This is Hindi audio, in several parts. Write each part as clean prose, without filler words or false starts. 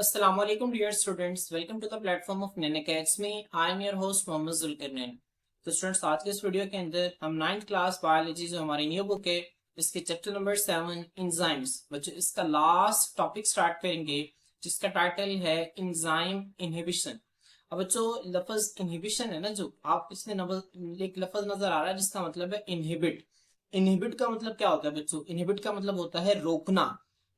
Assalamu alaikum dear students, welcome to the platform of Nan Academy. I am your host Mohammad Zulqarnain. तो स्टूडेंट्स आज के इस वीडियो के अंदर हम 9th क्लास बायोलॉजी जो हमारी न्यू बुक है इसके चैप्टर नंबर 7 इंजाइम्स बच्चों इसका लास्ट टॉपिक स्टार्ट करेंगे जिसका टाइटल है इंजाइम इनहिबिशन। अब बच्चों लफ्ज इनहिबिशन है ना जो आप इसमें एक लफ्ज नजर आ रहा है जिसका मतलब है इनहिबिट। इनहिबिट का मतलब क्या होता है बच्चों? इनहिबिट का मतलब होता है रोकना।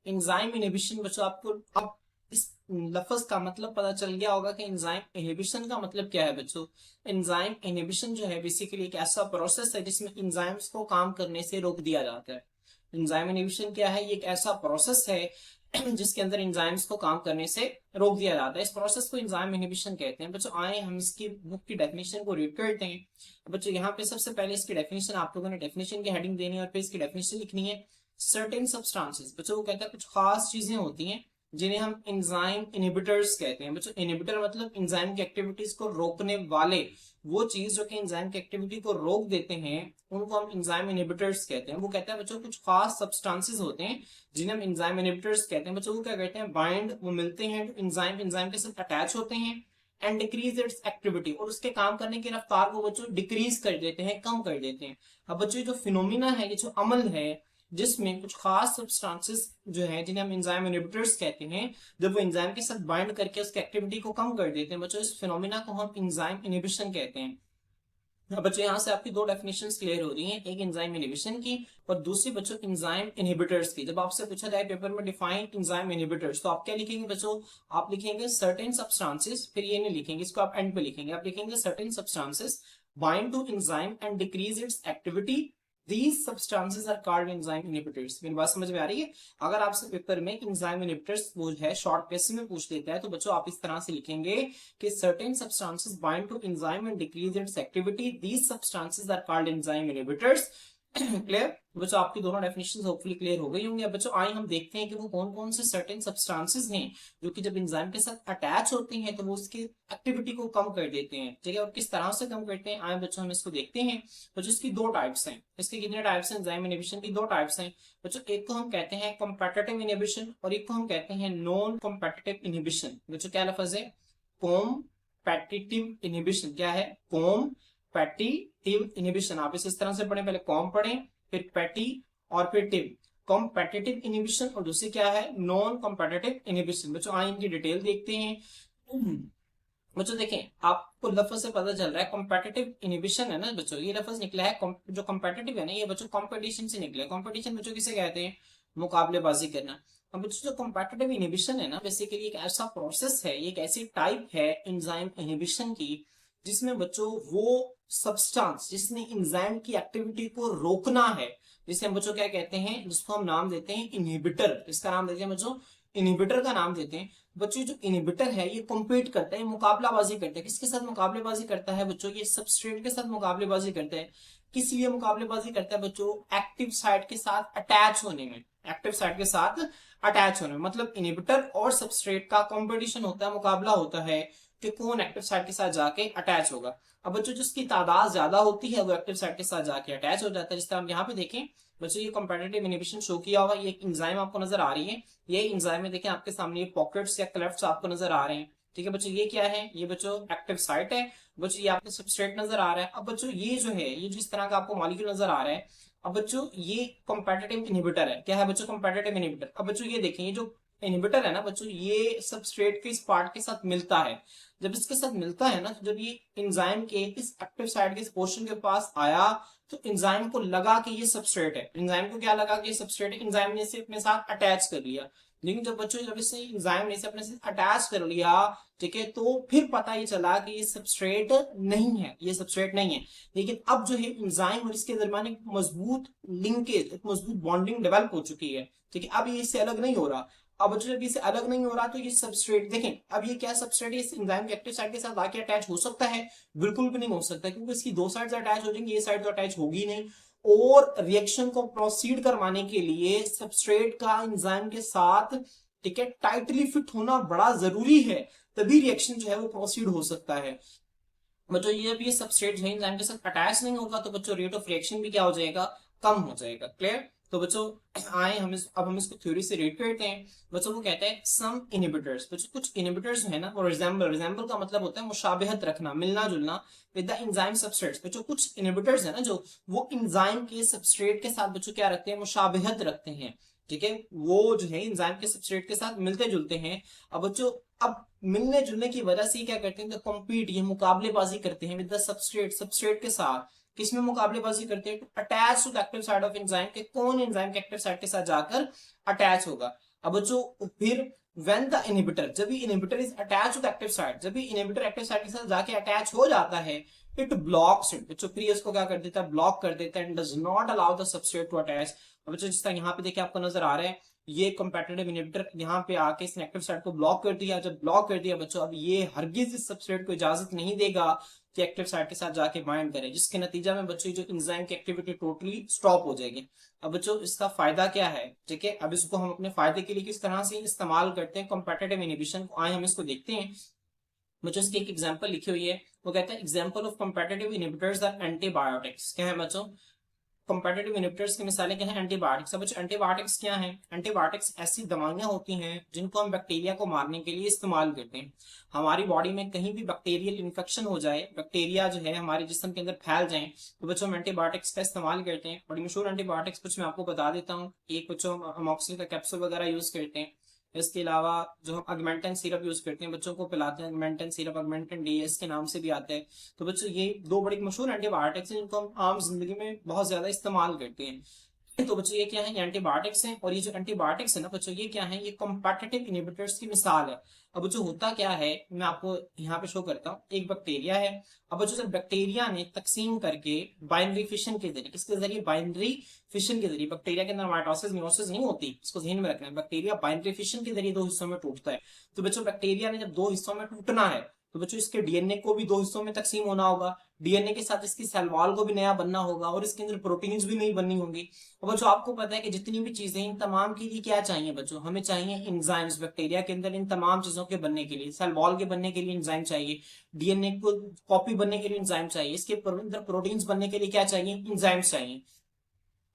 इंजाइम इनहिबिशन बच्चों आपको अब इस लफ्ज का मतलब पता चल गया होगा कि एंजाइम इनहिबिशन का मतलब क्या है बच्चों। एंजाइम इनहिबिशन जो है बेसिकली एक ऐसा प्रोसेस है जिसमें एंजाइम्स को काम करने से रोक दिया जाता है। एंजाइम इनहिबिशन क्या है? ये एक ऐसा प्रोसेस है जिसके अंदर एंजाइम्स को काम करने से रोक दिया जाता है। इस प्रोसेस को एंजाइम इनहिबिशन कहते हैं। बच्चों आए हम इसकी बुक की डेफिनेशन को रीड करते हैं। बच्चों यहाँ पे सबसे पहले इसकी डेफिनेशन आप लोगों ने डेफिनेशन की हेडिंग देनी है और फिर इसकी डेफिनेशन लिखनी है। सर्टेन सब्सटेंसेस बच्चों वो कहता है कुछ खास चीजें होती हैं जिन्हें हम एंजाइम इनहिबिटर्स कहते हैं। बच्चों इनहिबिटर मतलब एंजाइम की एक्टिविटीज को रोकने वाले, वो चीज जो कि एंजाइम की एक्टिविटी को रोक देते हैं उनको हम एंजाइम इनहिबिटर्स कहते हैं। वो कहता है बच्चों कुछ खास सब्सटेंसेस होते हैं जिन्हें हम एंजाइम इनहिबिटर्स कहते हैं। बच्चों वो क्या कहते हैं? बाइंड, वो मिलते हैं एंजाइम एंजाइम के साथ अटैच होते हैं एंड डिक्रीज इट्स एक्टिविटी, और उसके काम करने की रफ्तार को बच्चों डिक्रीज कर देते हैं, कम कर देते हैं। अब बच्चों जो फिनोमिना है, ये जो अमल है जिसमें कुछ खास सब्सटेंसेस जो है जिन्हें हम एंजाइम इनहिबिटर्स कहते हैं, जब वो एंजाइम के साथ बाइंड करके उसकी एक्टिविटी को कम कर देते हैं बच्चों, इस फिनोमिना को हम एंजाइम इनहिबिशन कहते हैं। अब बच्चों यहाँ से आपकी दो डेफिनेशंस क्लियर हो रही हैं, एक एंजाइम इनहिबिशन की और दूसरी बच्चों एंजाइम इनहिबिटर्स की। जब आपसे पूछा जाए पेपर में डिफाइन एंजाइम इनहिबिटर्स तो आप क्या लिखेंगे बच्चों? आप लिखेंगे सर्टेन सब्सटेंसेस, फिर ये नहीं लिखेंगे, इसको आप एंड पे लिखेंगे। आप लिखेंगे certain substances bind to enzyme and decrease its activity, these substances are called enzyme inhibitors। मेरी बात समझ में आ रही है? अगर आपसे पेपर में enzyme inhibitors वो है शॉर्ट क्वेश्चन में पूछ लेता है तो बच्चों आप इस तरह से लिखेंगे कि certain substances bind to enzyme and decrease its activity, these substances are called enzyme inhibitors। Clear बच्चों? आपकी दोनों डेफिनेशंस होपफुली क्लियर हो गई होंगी। अब बच्चों आइए हम देखते हैं कि वो कौन कौन से सर्टेन सब्सटेंसेस हैं जो कि जब एंजाइम के साथ अटैच होते हैं तो वो उसकी एक्टिविटी को कम कर देते हैं। ठीक है, और किस तरह से कम करते हैं आए बच्चों हम इसको देखते हैं। बच्चों इसकी दो टाइप्स हैं। इसके कितने टाइप्स हैं? एंजाइम इनहिबिशन की दो टाइप्स हैं बच्चों। एक को हम कहते हैं कॉम्पिटिटिव इनहिबिशन और एक को हम कहते हैं नॉन कॉम्पिटिटिव इनहिबिशन। बच्चों क्या लफ्ज है? Competitive inhibition. क्या है? Competitive inhibition. आप इस तरह से पढ़ें, पहले कॉम पढ़ें फिर पैटी और फिर टिव। कॉम्पिटिटिव इनहिबिशन और दूसरी क्या है? Non competitive inhibition. बच्चों आइए इनकी डिटेल देखते हैं। बच्चों देखें, आपको लफ्ज से पता चल रहा है कॉम्पिटिटिव इनहिबिशन है ना बच्चों, ये लफ्ज निकला है जो कॉम्पिटिटिव है ना ये बच्चों कॉम्पिटिशन से निकला है। कॉम्पिटिशन बच्चों किसे कहते हैं? मुकाबलेबाजी करना। अब बच्चों जो कॉम्पिटिटिव इनहिबिशन है ना बेसिकली एक ऐसा प्रोसेस है, एक ऐसी टाइप है एंजाइम इनहिबिशन की जिसमें बच्चों वो सब्सटेंस जिसने एंजाइम की एक्टिविटी को रोकना है, जिसे हम बच्चों क्या कहते हैं, जिसको हम नाम देते हैं इनहिबिटर। इसका नाम देते हैं बच्चों इनहिबिटर का नाम देते हैं। बच्चों जो इनहिबिटर है ये कॉम्पीट करता है, मुकाबलाबाजी करता है। किसके साथ मुकाबलेबाजी करता है बच्चों? ये सबस्ट्रेट के साथ मुकाबलेबाजी करता है। किस लिए मुकाबलेबाजी करता है बच्चों? एक्टिव साइट के साथ अटैच होने में। एक्टिव साइट के साथ अटैच होने में मतलब इनहिबिटर और सबस्ट्रेट का कॉम्पिटिशन होता है, मुकाबला होता है कि कौन एक्टिव साइट के साथ जाके अटैच होगा। अब बच्चों जिसकी तादाद ज्यादा होती है वो एक्टिव साइट के साथ जाके अटैच हो जाता है। जिस तरह हम यहाँ पे देखें बच्चों, ये कॉम्पिटिटिव इनहिबिशन शो किया हुआ, ये एक एंजाइम आपको नजर आ रही है। ये एंजाइम में देखें आपके सामने ये पॉकेट्स या क्लेफ्ट्स आपको नजर आ रहे हैं। ठीक है बच्चों, ये क्या है? ये बच्चों एक्टिव साइट है। बच्चों ये आपको सबस्ट्रेट नजर आ रहा है। अब बच्चों ये जो है ये जिस तरह का आपको मॉलिक्यूल नजर आ रहा है, अब बच्चों ये कॉम्पिटिटिव इनहिबिटर है। क्या है बच्चों? Competitive inhibitor. अब बच्चों ये देखें, ये जो इनहिबिटर है ना बच्चों, ये सबस्ट्रेट के इस पार्ट के साथ मिलता है। जब इसके साथ मिलता है ना तो जब ये एंजाइम के इस एक्टिव साइट के इस पोर्शन के पास आया तो एंजाइम को लगा कि ये सबस्ट्रेट है। एंजाइम को क्या लगा कि ये सबस्ट्रेट है, एंजाइम ने इसे अपने साथ अटैच कर लिया। लेकिन जब बच्चों जब इसे एंजाइम ने इसे अपने साथ अटैच कर लिया, ठीक है, तो फिर पता ये चला कि ये सबस्ट्रेट नहीं है, ये सबस्ट्रेट नहीं है। लेकिन अब जो है एंजाइम और इसके दरमियान एक मजबूत लिंकेज, एक मजबूत बॉन्डिंग डेवलप हो चुकी है। ठीक है, अब ये इससे अलग नहीं हो रहा। अब जब इससे अलग नहीं हो रहा तो ये सबस्ट्रेट देखें, अब ये क्या सबस्ट्रेट है, इस एंजाइम के एक्टिव साइड के साथ आके अटैच हो सकता है? बिल्कुल भी नहीं हो सकता, क्योंकि इसकी दो साइड अटैच हो जाएंगी, ये साइड तो अटैच होगी नहीं। और रिएक्शन को प्रोसीड करवाने के लिए सबस्ट्रेट का एंजाइम के साथ, ठीक है, टाइटली फिट होना बड़ा जरूरी है, तभी रिएक्शन जो है वो प्रोसीड हो सकता है। बच्चों ये भी सबस्ट्रेट जो है एंजाइम के साथ अटैच नहीं होगा तो बच्चों रेट ऑफ रिएक्शन भी क्या हो जाएगा? कम हो जाएगा। क्लियर? तो बच्चों आए अब हम इसको थ्योरी से रेट करते हैं। बच्चों वो कहता है सम इनहिबिटर्स, बच्चों कुछ इनहिबिटर्स है ना, और रिजेंबल का मतलब होता है मुशाबिहत रखना, मिलना जुलना विद द एंजाइम सबस्ट्रेट्स। बच्चों कुछ इनहिबिटर्स है ना जो वो एंजाइम के सबस्ट्रेट के साथ बच्चों क्या रखते हैं, मुशाबिहत रखते हैं। ठीक है, वो जो है एंजाइम के सबस्ट्रेट के साथ मिलते जुलते हैं। अब बच्चों अब मिलने जुलने की वजह से क्या करते हैं, कॉम्पीट, ये मुकाबलेबाजी करते हैं विद द सबस्ट्रेट, सबस्ट्रेट के साथ। किसमें मुकाबलेबाजी करते हैं, attach to the active side of enzyme, के कौन एंजाइम के एक्टिव साइड के साथ जाकर अटैच होगा। अब बच्चों फिर व्हेन द इनहिबिटर, जब भी inhibitor is attach to the active side, जब भी इनहिबिटर एक्टिव साइड के साथ जाके अटैच हो जाता है, इट ब्लॉक्स इट, बच्चों फिर इसको क्या कर देता है, ब्लॉक कर देता है, and does not allow the substrate to attach. बच्चों जिस तरह यहाँ पे देखिए आपको नजर आ रहा है, ये कंपेटिटिव इनहिबिटर यहाँ पे आके इसने एक्टिव साइट को ब्लॉक कर दिया। जब ब्लॉक कर दिया बच्चों, अब ये हरगिज इस सबस्ट्रेट को इजाजत नहीं देगा कि एक्टिव साइट के साथ जाके बाइंड करे, जिसके नतीजा में बच्चों जो एंजाइम की एक्टिविटी टोटली स्टॉप हो जाएगी। अब बच्चों इसका फायदा क्या है, ठीक है, अब इसको हम अपने फायदे के लिए किस तरह से इस्तेमाल करते हैं कंपेटिटिव इनहिबिशन को, आए हम इसको देखते हैं। बच्चों इसकी एक एग्जांपल लिखी हुई है, वो कहता है example of competitive inhibitors are antibiotics. क्या है बच्चों, कंपेटिटिव इनहिबिटर्स की मिसालें क्या है, एंटीबायोटिक्स। अब एंटीबायोटिक्स क्या है, एंटीबायोटिक्स ऐसी दवाइयां होती हैं जिनको हम बैक्टीरिया को मारने के लिए इस्तेमाल करते हैं। हमारी बॉडी में कहीं भी बैक्टीरियल इन्फेक्शन हो जाए, बैक्टीरिया जो है हमारे जिस्म के अंदर फैल जाए, तो बच्चों हम एंटीबायोटिक्स का इस्तेमाल करते हैं। बड़ी मशहूर एंटीबायोटिक्स कुछ मैं आपको बता देता हूँ। एक बच्चों अमोक्सिल का कैप्सूल वगैरह यूज करते हैं। इसके अलावा जो हम अगमेंटन सिरप यूज करते हैं, बच्चों को पिलाते हैं, अगमेंटन सिरप, अगमेंटन डीएस के नाम से भी आता है। तो बच्चों ये दो बड़ी मशहूर एंटीबायोटिक्स हैं जिनको हम आम जिंदगी में बहुत ज्यादा इस्तेमाल करते हैं। तो बच्चों ये क्या है, एंटीबायोटिक्स हैं, और ये जो एंटीबायोटिक्स है ना बच्चों, ये क्या है, ये कॉम्पिटिटिव इनहिबिटर्स की मिसाल है। अब बच्चों होता क्या है, मैं आपको यहाँ पे शो करता हूँ, एक बैक्टीरिया है। अब बच्चों जब बैक्टीरिया ने तकसीम करके बाइनरी फिशन के जरिए, किसके जरिए, बाइनरी फिशन के जरिए, बैक्टीरिया के अंदर माइटोसिस मियोसिस नहीं होती, इसको ध्यान में रखना है, बैक्टीरिया बाइनरी फिशन के जरिए दो हिस्सों में टूटता है। तो बच्चों बैक्टीरिया ने जब दो हिस्सों में टूटना है, तो बच्चों इसके डीएनए को भी दो हिस्सों में तकसीम होना होगा, डीएनए के साथ इसकी सेल वॉल को भी नया बनना होगा, और इसके अंदर प्रोटीन्स भी नहीं बननी होंगी। और बच्चों आपको पता है कि जितनी भी चीजें, इन तमाम के लिए क्या चाहिए बच्चों, हमें चाहिए एंजाइम्स। बैक्टीरिया के अंदर इन तमाम चीजों के बनने के लिए, सेल वॉल के बनने के लिए एंजाइम चाहिए, डीएनए को कॉपी बनने के लिए एंजाइम चाहिए, इसके अंदर प्रोटीन्स बनने के लिए क्या चाहिए, एंजाइम्स चाहिए।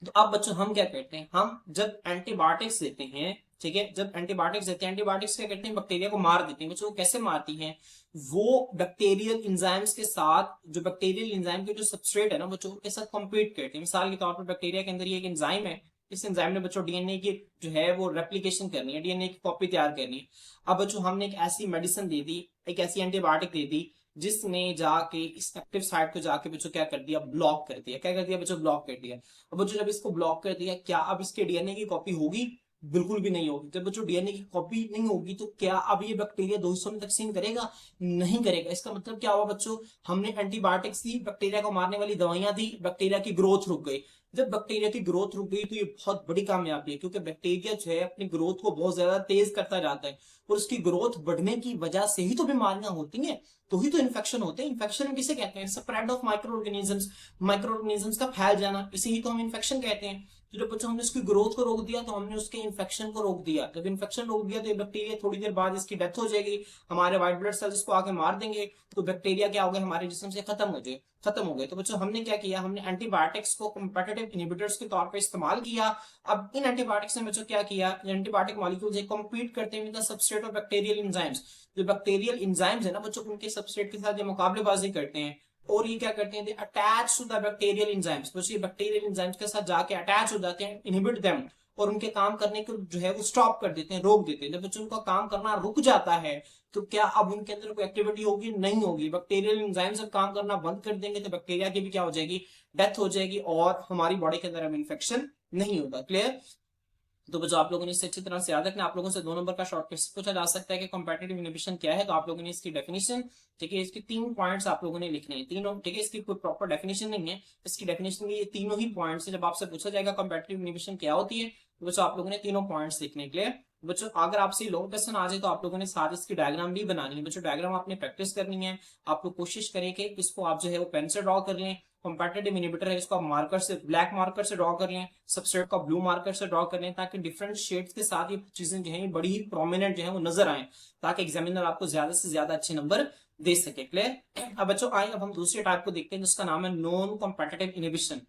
तो अब बच्चों हम क्या करते हैं, हम जब एंटीबायोटिक्स देते हैं, ठीक है, जब एंटीबायोटिक्स देते हैं, एंटीबायोटिक्स क्या करते हैं, बैक्टीरिया को मार देते हैं। बच्चों कैसे मारती हैं, वो बैक्टीरियल एंजाइम्स के साथ, जो बैक्टीरियल एंजाइम के जो सबस्ट्रेट है ना बच्चों, के साथ कॉम्पीट करते हैं। मिसाल के तौर पर बैक्टीरिया के अंदर ये एक एंजाइम है, इस एंजाइम ने बच्चों डीएनए की जो है वो रेप्लिकेशन करनी है, डीएनए की कॉपी तैयार करनी है। अब बच्चों हमने एक ऐसी मेडिसिन दे दी, एक ऐसी एंटीबायोटिक दे दी, जिसने जाके इस एक्टिव साइट को जाके बच्चों क्या कर दिया, ब्लॉक कर दिया। क्या कर दिया बच्चों, ब्लॉक कर दिया। अब बच्चों जब इसको ब्लॉक कर दिया, क्या अब इसके डीएनए की कॉपी होगी, बिल्कुल भी नहीं होगी। जब बच्चों डीएनए की कॉपी नहीं होगी, तो क्या अब ये बैक्टीरिया दो हिस्सों में तकसीम करेगा, नहीं करेगा। इसका मतलब क्या हुआ बच्चों, हमने एंटीबायोटिक्स दी, बैक्टीरिया को मारने वाली दवाइयां दी, बैक्टीरिया की ग्रोथ रुक गई। जब बैक्टीरिया की ग्रोथ रुक गई तो ये बहुत बड़ी कामयाबी है, क्योंकि बैक्टीरिया जो है अपनी ग्रोथ को बहुत ज्यादा तेज करता जाता है, और उसकी ग्रोथ बढ़ने की वजह से ही तो बीमारियां होती हैं, तो ही तो इन्फेक्शन होते हैं। इन्फेक्शन किसे कहते हैं, spread of micro organisms, micro organisms का फैल जाना, इसे ही तो हम इन्फेक्शन कहते हैं। तो जब बच्चों हमने उसकी ग्रोथ को रोक दिया, तो हमने उसके इन्फेक्शन को रोक दिया। जब इन्फेक्शन रोक दिया, तो ये बैक्टीरिया थोड़ी देर बाद इसकी डेथ हो जाएगी, हमारे व्हाइट ब्लड सेल्स इसको आके मार देंगे, तो बैक्टीरिया क्या हो गए, हमारे जिस्म से खत्म हो गए। तो बच्चों हमने क्या किया, हमने एंटीबायोटिक्स को कॉम्पिटिटिव इनहिबिटर्स के तौर पर इस्तेमाल किया। अब इन एंटीबायोटिक्स ने बच्चों क्या किया, एंटीबायोटिक मॉलिक्यूल्स कॉम्पीट करते हैं with the substrate of bacterial enzymes. जो बैक्टीरियल एंजाइम्स है ना बच्चों, उनके सबस्ट्रेट के साथ ये मुकाबलेबाजी करते हैं, और ये क्या करते हैं, they attach to the bacterial enzymes. तो ये बैक्टीरियल एंजाइम्स के साथ जाके अटैच हो जाते हैं, इनहिबिट देम, और उनके काम करने को जो है वो स्टॉप कर देते हैं, रोक देते हैं। जब बच्चों उनका काम करना रुक जाता है, तो क्या अब उनके अंदर कोई एक्टिविटी होगी, नहीं होगी। बैक्टीरियल एंजाइम्स जब काम करना बंद कर देंगे, तो बैक्टीरिया की भी क्या हो जाएगी, डेथ हो जाएगी, और हमारी बॉडी के अंदर अब इन्फेक्शन नहीं होगा। क्लियर। तो बच्चों आप लोगों ने इसे अच्छी तरह से याद रखना। आप लोगों से 2 नंबर का शॉर्ट क्वेश्चन पूछा जा सकता है कि कॉम्पिटिटिव इनहिबिशन क्या है, तो आप लोगों ने इसकी डेफिनेशन, ठीक है, इसकी 3 पॉइंट्स आप लोगों ने लिखने हैं, तीनों, ठीक है, इसकी कोई प्रॉपर डेफिनेशन नहीं है, इसकी डेफिनेशन में ये तीनों ही पॉइंट्स है। जब आपसे पूछा जाएगा कॉम्पिटिटिव इनहिबिशन क्या होती है, तो बच्चों आप लोगों ने तीनों पॉइंट्स लिखने के लिए। बच्चों अगर आपसे लॉन्ग क्वेश्चन आ जाए, तो आप लोगों ने साथ इसकी डायग्राम भी बनानी है। बच्चों डायग्राम आपने प्रैक्टिस करनी है। आप लोग कोशिश करें कि इसको आप जो है वो पेन से ड्रॉ कर लें। कॉम्पिटिटिव इनहिबिटर है, इसको आप मार्कर से, ब्लैक मार्कर से ड्रॉ कर लें, सबस्ट्रेट का ब्लू मार्कर से ड्रॉ कर लें, ताकि डिफरेंट शेड्स के साथ ये चीजें जो है बड़ी ही प्रोमिनेंट जो है वो नजर आए, ताकि एग्जामिनर आपको ज्यादा से ज्यादा अच्छे नंबर दे सके। क्लियर। अब बच्चों आए, अब हम दूसरे टाइप को देखते हैं, जिसका नाम है नॉन कॉम्पिटिटिव इनहिबिशन।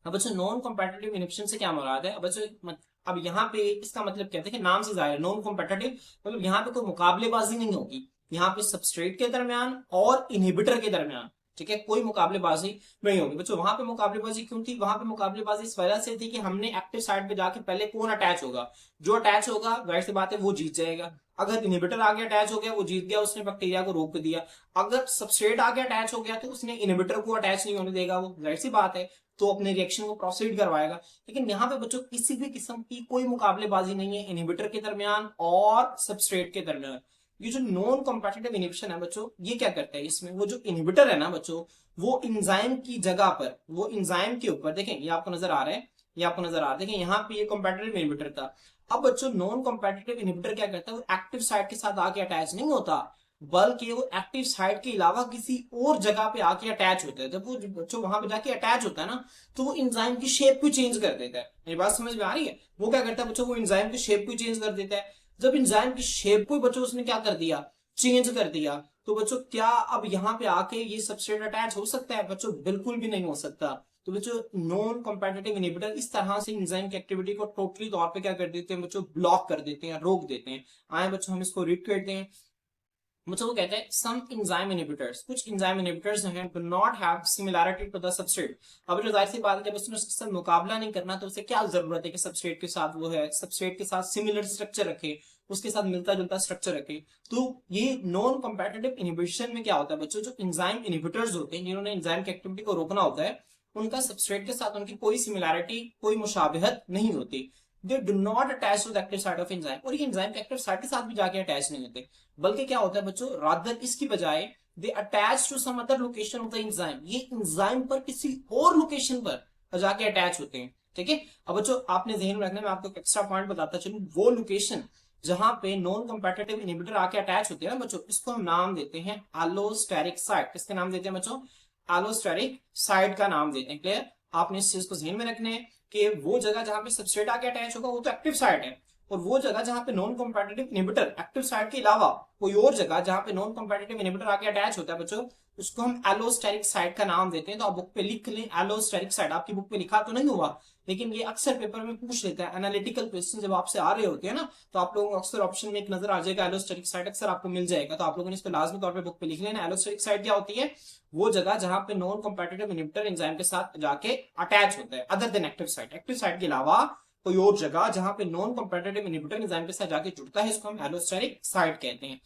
अब बच्चों नॉन कॉम्पिटिटिव इनहिबिशन से क्या मुराद है? अब बच्चों अब यहाँ पे इसका मतलब क्या है कि नाम से जाहिर नॉन कॉम्पिटिटिव मतलब यहाँ पे कोई मुकाबलेबाजी नहीं होगी, यहाँ पे सबस्ट्रेट के दरमियान और इनहिबिटर के दरमियान, ठीक है, कोई मुकाबलेबाजी नहीं होगी। बच्चों वहां पे मुकाबलेबाजी क्यों थी? वहां पे मुकाबलेबाजी इस वजह से थी कि हमने एक्टिव साइड पे जाके पहले कौन अटैच होगा, जो अटैच होगा जाहिर सी बात है वो जीत जाएगा। अगर इनहिबिटर आगे अटैच हो गया वो जीत गया, उसने बैक्टीरिया को रोक दिया। अगर सबस्ट्रेट आगे अटैच हो गया तो उसने इनहिबिटर को अटैच नहीं होने देगा, वो जाहिर सी बात है, तो अपने रिएक्शन को प्रोसीड करवाएगा। लेकिन यहाँ पे बच्चों किसी भी किस्म की कोई मुकाबलेबाजी नहीं है इनहिबिटर के दरमियान और सबस्ट्रेट के दरमियान। ये जो नॉन कॉम्पिटिटिव इनहिबिशन है बच्चों, ये क्या करता है, इसमें वो जो इनहिबिटर है ना बच्चों, वो इंजाइम की जगह पर, वो इंजाइम के ऊपर, देखें ये आपको नजर आ रहा है, ये आपको नजर आ रहा है, देखें यहाँ पे ये कॉम्पिटिटिव इनहिबिटर था। अब बच्चों नॉन कॉम्पिटिटिव इनहिबिटर क्या करता है, वो एक्टिव साइट के साथ आके अटैच नहीं होता, बल्कि वो एक्टिव साइट के अलावा किसी और जगह पे आके अटैच होता है। जब वो बच्चों वहां पे जाके अटैच होता है ना, तो वो इंजाइम की शेप को चेंज कर देता है। मेरी बात समझ में आ रही है? वो क्या करता है बच्चों, वो इंजाइम की शेप को चेंज कर देता है। जब इंजाइम की शेप को बच्चों उसने क्या कर दिया, चेंज कर दिया, तो बच्चों क्या अब यहाँ पे आके ये सबस्ट्रेट अटैच हो सकता है? बच्चों बिल्कुल भी नहीं हो सकता। तो बच्चों नॉन कॉम्पिटिटिव इनहिबिटर इस तरह से इंजाइम की एक्टिविटी को टोटली तौर पे क्या कर देते हैं बच्चों, ब्लॉक कर देते हैं, रोक देते हैं। आए बच्चों हम इसको रीड करते हैं। मतलब वो कहते हैं सम एंजाइम इनहिबिटर्स, कुछ एंजाइम इनहिबिटर्स जो हैं do not have similarity to the substrate. अब जो जाहिर सी बात है जब उसने उसके साथ मुकाबला नहीं करना तो उसे क्या जरूरत है कि सबस्ट्रेट के साथ वो है, सबस्ट्रेट के साथ सिमिलर स्ट्रक्चर रखे, उसके साथ मिलता जुलता स्ट्रक्चर रखे। तो ये नॉन कॉम्पिटिटिव इनहिबिशन में क्या होता है बच्चों, जो एंजाइम इनहिबिटर्स होते हैं जिन्होंने एंजाइम की एक्टिविटी को रोकना होता है, उनका सबस्ट्रेट के साथ उनकी कोई सिमिलैरिटी, कोई मुशाबिहत नहीं होती। They do not attach to the active side of enzyme, और ये एंजाइम के एक्टिव साइड के साथ भी जाके अटैच नहीं होते, बल्कि क्या होता है बच्चों, रादर इसकी बजाय they attach to some other location of the enzyme, ये एंजाइम पर किसी और लोकेशन पर जाके अटैच होते हैं। ठीक है, अब बच्चों आपने ध्यान में रखना, मैं आपको एक्स्ट्रा पॉइंट बताता चलूं, वो लोकेशन जहां पे नॉन कॉम्पिटिटिव इनहिबिटर आके अटैच होते हैं ना बच्चों, इसको हम नाम देते हैं एलोस्टेरिक साइट। किसके नाम देते हैं बच्चों? एलोस्टेरिक साइट का नाम देते हैं। क्लियर? आपने इस चीज को ध्यान में रखना है कि वो जगह जहां पे सबस्ट्रेट आके अटैच होगा वो तो एक्टिव साइट है, और वो जगह जहां पे non competitive inhibitor active site के अलावा कोई और जगह जहां पे नॉन कॉम्पिटिटिव इनहिबिटर आके अटैच होता है बच्चों, उसको हम एलोस्टेरिक साइट का नाम देते हैं। तो आप बुक पे लिख लें एलोस्टेरिक साइट, आपकी बुक पे लिखा तो नहीं हुआ, लेकिन ये अक्सर पेपर में पूछ लेता है, एनालिटिकल क्वेश्चन जब आपसे आ रहे होते हैं ना, तो आप लोगों को अक्सर ऑप्शन में एक नजर आ जाएगा एलोस्टेरिक साइट, अक्सर आपको मिल जाएगा। तो आप लोगों ने इस पे लाजमी तौर पे बुक पे लिख लेना। एलोस्टेरिक साइट क्या होती है? वो जगह जहां पे नॉन कॉम्पिटिटिव इनहिबिटर एंजाइम के साथ जाके अटैच होता है, other than active site, active site के अलावा कोई और जगह जहां पे नॉन कॉम्पिटिटिव इनहिबिटर एंजाइम के साथ जाके जुड़ता है, इसको हम एलोस्टेरिक साइट कहते हैं।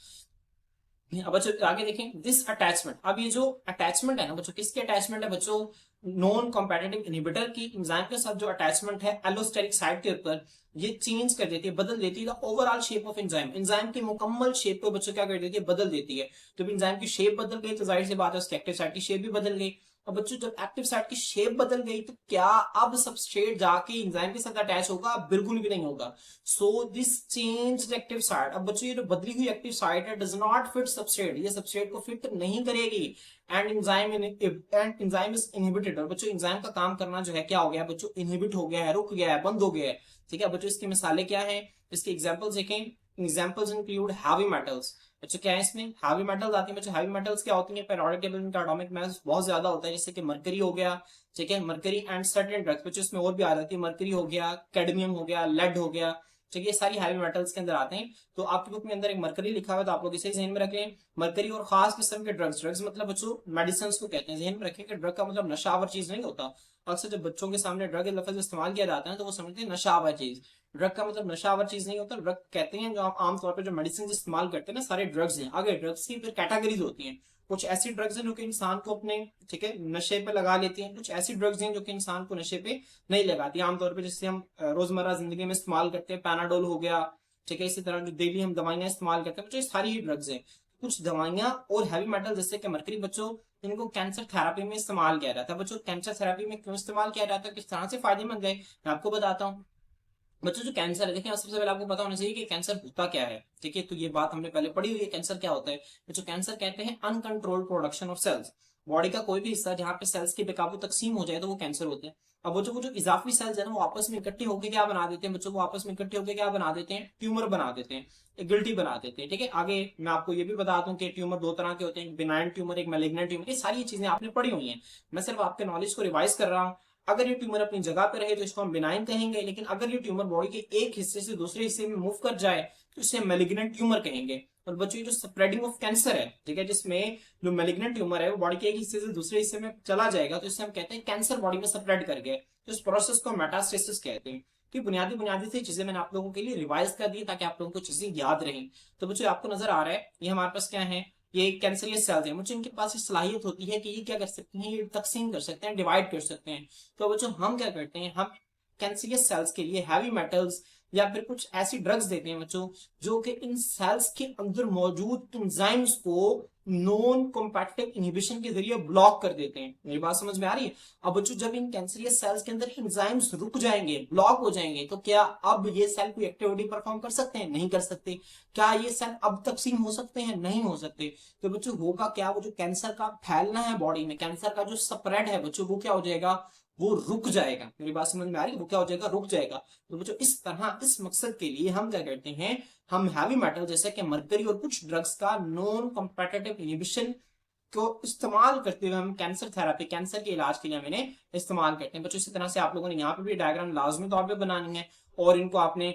अब बच्चों आगे देखें दिस अटैचमेंट। अब ये जो अटैचमेंट है ना बच्चों, किसकी अटैचमेंट है बच्चों? नॉन कॉम्पिटिटिव इनहिबिटर की एंजाइम के साथ जो अटैचमेंट है एलोस्टेरिक साइट के ऊपर, ये चेंज कर देती है, बदल देती है overall shape of enzyme, enzyme की मुकम्मल शेप को बच्चों क्या कर देती है, बदल देती है। जब एंजाइम की शेप बदल गई तो जाहिर सी बात है उसकी एक्टिव साइट की शेप भी बदल गई। अब बच्चों जब एक्टिव साइट की शेप बदल गई तो क्या अब सबस्ट्रेट जाके एंजाइम के साथ अटैच होगा? बिल्कुल भी नहीं होगा। So this change active site, अब बच्चों ये जो बदली हुई एक्टिव साइट है डज नॉट फिट सबस्ट्रेट, ये सबस्ट्रेट को फिट नहीं करेगी, एंड एंजाइम इज इनहिबिटेड। और बच्चों एंजाइम का काम करना जो है क्या हो गया बच्चों, इनहिबिट हो गया है, रुक गया है, बंद हो गया है। ठीक है बच्चों, इसकी मिसालें क्या है, इसके एग्जांपल्स देखें। Examples include heavy metals. बच्चों क्या है इसमें? हैवी मेटल्स आती है बच्चों। हैवी मेटल्स क्या होती है? पेरियोडिक टेबल में एटॉमिक मास बहुत ज्यादा होता है, जैसे कि मरकरी हो गया, ठीक है, मरकरी एंड सर्टेन ड्रग्स, बच्चों इसमें और भी आ जाती है, मरकरी हो गया, कैडमियम हो गया, लेड हो गया, ठीक है, ये सारी हैवी मेटल्स के अंदर आते हैं। तो आपकी बुक में अंदर एक मरकरी लिखा हुआ है, तो आप लोग इसे ध्यान में रखें। मरकरी और खास किस्म के ड्रग्स, ड्रग्स मतलब बच्चों मेडिसिन को कहते हैं, ध्यान में रखें कि ड्रग का मतलब नशावर चीज नहीं होता। अक्सर जब बच्चों के सामने ड्रग लफ्ज इस्तेमाल किया जाता है तो वो समझते हैं नशावर चीज, ड्रग का मतलब नशावर चीज नहीं होता। ड्रग कहते हैं जो आप आमतौर पर जो मेडिसिन इस्तेमाल करते हैं ना, सारे ड्रग्स हैं। आगे ड्रग्स की फिर कैटेगरीज होती हैं, कुछ ऐसी ड्रग्स हैं जो कि इंसान को अपने, ठीक है, नशे पे लगा लेती हैं, कुछ ऐसी ड्रग्स हैं जो कि इंसान को नशे पे नहीं लगाती आमतौर पे, जिससे हम रोजमर्रा जिंदगी में इस्तेमाल करते हैं। पैनाडोल हो गया, ठीक है, इसी तरह जो डेली हम दवाइयां इस्तेमाल करते हैं बच्चों, ये सारी ही ड्रग्स हैं। कुछ दवाइयां और हैवी मेटल जैसे कि मरकरी बच्चों, इनको कैंसर थेरेपी में इस्तेमाल किया जाता है। बच्चों कैंसर थेरेपी में क्यों इस्तेमाल किया जाता है, किस तरह से फायदेमंद है, मैं आपको बताता हूँ। बच्चों जो कैंसर है, देखिए सबसे पहले आपको पता होना चाहिए कि कैंसर होता क्या है। ठीक है, तो ये बात हमने पहले पढ़ी हुई है, कैंसर क्या होता है बच्चों। कैंसर कहते हैं uncontrolled production of cells, body का कोई भी हिस्सा जहां पे सेल्स की बेकाबू तकसीम हो जाए तो वो कैंसर होते हैं। अब वो जो इजाफी सेल्स है ना, वो आपस में इकट्ठे होकर क्या बना देते हैं बच्चों, वो आपस में इकट्ठे होकर क्या बना देते हैं, ट्यूमर बना देते हैं, एक गिल्टी बना देते हैं। ठीक है, आगे मैं आपको ये भी बता दूं कि ट्यूमर दो तरह के होते हैं, बिनाइन ट्यूमर, एक मैलिग्नेंट ट्यूमर, ये सारी चीजें आपने पढ़ी हुई हैं, मैं सिर्फ आपके नॉलेज को रिवाइज कर रहा हूँ। अगर ये ट्यूमर अपनी जगह पे रहे तो इसको हम बिनाइन कहेंगे, लेकिन अगर ये ट्यूमर बॉडी के एक हिस्से से दूसरे हिस्से में मूव कर जाए तो इसे मैलिग्नेंट ट्यूमर कहेंगे। और बच्चों ये जो स्प्रेडिंग ऑफ कैंसर है, ठीक है, जिसमें जो मैलिग्नेंट ट्यूमर है वो बॉडी के एक हिस्से से दूसरे हिस्से में चला जाएगा तो इसे हम कहते हैं कैंसर बॉडी में स्प्रेड कर गया, तो इस प्रोसेस को मेटास्टेसिस कहते हैं। कि बुनियादी बुनियादी सी चीजें मैंने आप लोगों के लिए रिवाइज कर दी ताकि आप लोगों को चीजें याद रहें। तो बच्चों आपको नजर आ रहा है ये हमारे पास क्या है, ये कैंसरियस सेल्स हैं बच्चों, इनके पास ये सलाहियत होती है कि ये क्या कर सकते हैं, ये तकसीम कर सकते हैं, डिवाइड कर सकते हैं। तो बच्चों हम क्या करते हैं, हम कैंसरियस सेल्स के लिए हैवी मेटल्स या फिर कुछ ऐसी ड्रग्स देते हैं बच्चों जो कि इन सेल्स के अंदर मौजूद एंजाइम्स को नॉन कॉम्पेटिटिव इनहिबिशन के जरिए ब्लॉक कर देते हैं। मेरी बात समझ में आ रही है? अब बच्चों जब इन कैंसरियस सेल्स के अंदर एंजाइम्स रुक जाएंगे, ब्लॉक हो जाएंगे, तो क्या अब ये सेल कोई एक्टिविटी परफॉर्म कर सकते हैं? नहीं कर सकते। क्या ये सेल अब तकसीम हो सकते हैं? नहीं हो सकते। तो बच्चों होगा क्या, वो जो कैंसर का फैलना है बॉडी में, कैंसर का जो स्प्रेड है बच्चों, वो क्या हो जाएगा, वो रुक जाएगा। मेरी बात समझ में आ रही है? वो क्या हो जाएगा, रुक जाएगा। तो बच्चों इस तरह इस मकसद के लिए हम क्या करते हैं, हम हैवी मेटल जैसे कि मरकरी और कुछ ड्रग्स का नॉन कॉम्पेटिटिव इनहिबिशन को इस्तेमाल करते हुए हम कैंसर थेरेपी, कैंसर के इलाज के लिए हम इन्हें इस्तेमाल करते हैं। बच्चों इसी तरह से आप लोगों ने यहाँ पे भी डायग्राम लाजमी तौर पे बनानी है और इनको आपने,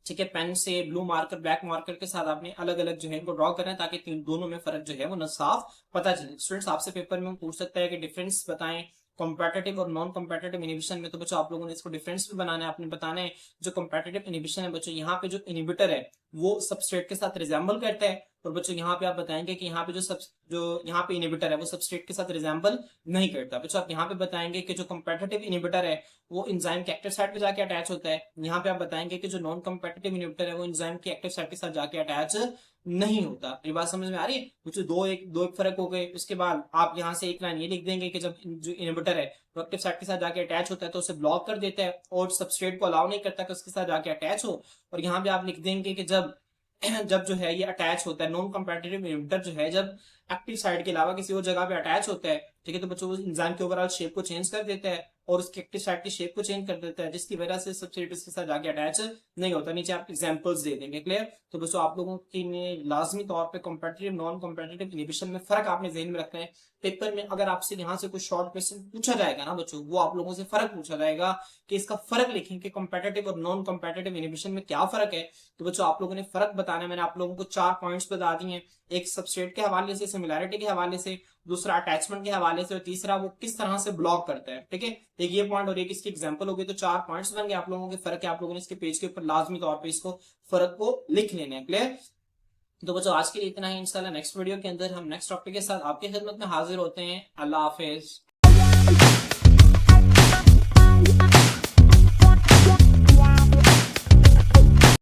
ठीक है, पेन से ब्लू मार्कर ब्लैक मार्कर के साथ आपने अलग अलग जो है इनको ड्रॉ करना है ताकि दोनों में फर्क जो है वो न साफ पता चले। स्टूडेंट्स आपसे पेपर में पूछ सकता है कि डिफरेंस बताएं कॉम्पेटिटिव और नॉन कॉम्पेटिटिव इनहिबिशन में। तो बच्चों आप लोगों ने इसको डिफरेंस भी बनाना है, आपने बताना है जो कॉम्पेटिटिव इनहिबिशन है बच्चों, यहाँ पे जो इनहिबिटर है वो सबस्ट्रेट के साथ रिजेंबल करता है। और बच्चों यहाँ पे आप बताएंगे कि यहाँ पे जो यहाँ पे इनहिबिटर है वो सबस्ट्रेट के साथ रिजेंबल नहीं करता। बच्चों आप यहाँ पे बताएंगे कि जो कॉम्पेटिटिव इनहिबिटर है वो एंजाइम के एक्टिव साइट पे जाके अटैच होता है। यहाँ पे आप बताएंगे कि जो नॉन कॉम्पेटिटिव इनहिबिटर है वो एंजाइम के एक्टिव साइट के साथ जाके अटैच नहीं होता। ये बात समझ में आ रही है? बच्चों दो एक फर्क हो गए। इसके बाद आप यहाँ से एक लाइन ये लिख देंगे कि जब जो इनहिबिटर है वो एक्टिव साइट के साथ जाके अटैच होता है तो उसे ब्लॉक कर देता है और सबस्ट्रेट को अलाउ नहीं करता कि उसके साथ जाके अटैच हो। और यहाँ पे आप लिख देंगे कि जब जब जो है ये अटैच होता है, नॉन कॉम्पेटिटिव इनहिबिटर जो है जब एक्टिव साइट के अलावा किसी और जगह पे अटैच होता है, ठीक है, तो बच्चों एंजाइम के ओवरऑल शेप को चेंज कर देता है और उसकी एक्टिव साइट की शेप को चेंज कर देता है, जिसकी वजह से सबस्ट्रेट के साथ जाके अटैच नहीं होता। नीचे आप एग्जांपल्स दे देंगे। क्लियर? तो बच्चों आप लोगों की लाजमी तौर पे कॉम्पेटिटिव नॉन कॉम्पेटिटिव इनहिबिशन में फर्क आपने ज़हन में रखना है। पेपर में अगर आपसे यहाँ से कुछ शॉर्ट क्वेश्चन पूछा जाएगा ना बच्चों, वो आप लोगों से फर्क पूछा जाएगा कि इसका फर्क लिखें कि कॉम्पेटिटिव और नॉन कॉम्पेटिटिव इनहिबिशन में क्या फर्क है। तो बच्चों आप लोगों ने फर्क बताना है। मैंने आप लोगों को 4 पॉइंट्स बता दिए हैं, एक सबस्ट्रेट के हवाले से, सिमिलैरिटी के हवाले से, दूसरा अटैचमेंट के हवाले से और तीसरा वो किस तरह से ब्लॉक करता है। ठीक है, एक ये पॉइंट और एक इसकी एग्जांपल हो गई, तो 4 पॉइंट्स बन गए आप लोगों के। फर्क है, आप लोगों ने इसके पेज के ऊपर लाजमी तौर पे इसको फर्क को लिख लेना है। क्लियर? तो बच्चों आज के लिए इतना ही। इंशाल्लाह नेक्स्ट वीडियो के अंदर हम नेक्स्ट टॉपिक के साथ आपकी खिदमत में हाजिर होते हैं। अल्लाह हाफिज।